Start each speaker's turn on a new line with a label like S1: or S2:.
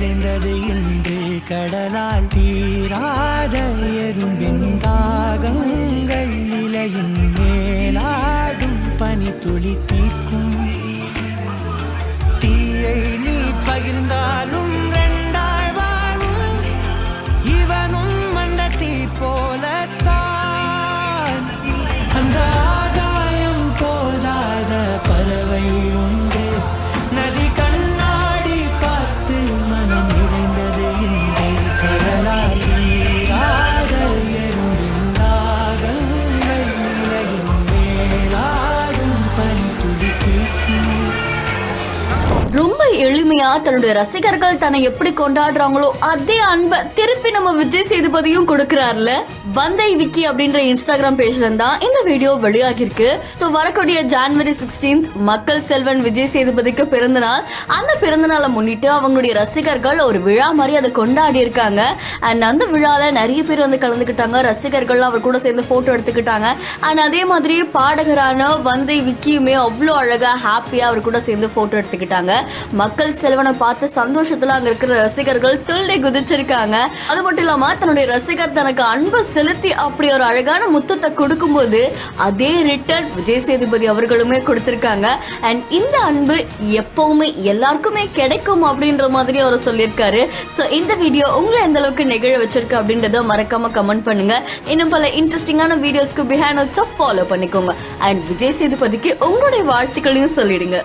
S1: நிறைந்தது இன்று கடலால் தீராத எறும்பின் தாகங்கள் இலையின் மேலாடும் பனி துளி தீர்க்கும் தீயை நீ பகிர்ந்தாலும் ரெண்டாய் வாழும் இவனும் அந்த தீ போலத்தான் அந்த ஆகாயம் போதாத பறவை ஒன்று நதி கண்ணாடி பார்த்து மனம் நிறைந்தது இன்று கடலால் தீராத எறும்பின் தாகங்கள் இலையின் மேலாடும் பனி துளி தீர்க்கும்.
S2: ரொம்ப எளிமையா தன்னுடைய ரசிகர்கள் தன்னை எப்படி கொண்டாடுறாங்களோ அதே அன்பை திருப்பி நம்ம விஜய் சேதுபதியும் கொடுக்கிறார்ல. வந்தை விக்கி அப்படின்ற இன்ஸ்டாகிராம் பேஜ்ல இருந்தா இந்த வீடியோ வெளியாகி இருக்கு. சோ வரக்கூடிய ஜனவரி 16 மக்கள் செல்வன் விஜய் சேதுபதிக்கு பிறந்த நாள். அந்த பிறந்த நாளை முன்னிட்டு அவங்களுடைய ரசிகர்கள் ஒரு விழா மாதிரி அதை கொண்டாடி இருக்காங்க. அண்ட் அந்த விழால நிறைய பேர் வந்து கலந்துக்கிட்டாங்க. ரசிகர்கள் அவர் கூட சேர்ந்து போட்டோ எடுத்துக்கிட்டாங்க. அண்ட் அதே மாதிரி பாடகரான வந்தை விக்கியுமே அவ்வளோ அழகா ஹாப்பியா அவர் கூட சேர்ந்து போட்டோ எடுத்துக்கிட்டாங்க. மக்கள் செல்வனை பார்த்து சந்தோஷத்துல அங்க இருக்கிற ரசிகர்கள் துள்ளி குதிச்சிருக்காங்க. அது மட்டும் இல்லாம தன்னுடைய ரசிகர் தனக்கு அன்பை செலுத்தி அப்படி ஒரு அழகான முத்தத்தை கொடுக்கும் போது அதே ரிட்டர்ன் விஜய் சேதுபதி அவர்களுமே கொடுத்திருக்காங்க. அண்ட் இந்த அன்பு எப்பவுமே எல்லாருக்குமே கிடைக்கும் அப்படின்ற மாதிரி அவர் சொல்லியிருக்காரு. சோ இந்த வீடியோ உங்களை எந்த அளவுக்கு நெகிழ வச்சிருக்கு அப்படின்றத மறக்காம கமெண்ட் பண்ணுங்க. இன்னும் பல இன்ட்ரெஸ்டிங்கான வீடியோஸ்க்கு பிஹைண்ட் ஃபாலோ பண்ணிக்கோங்க. அண்ட் விஜய் சேதுபதிக்கு உங்களுடைய வாழ்த்துக்களையும் சொல்லிடுங்க.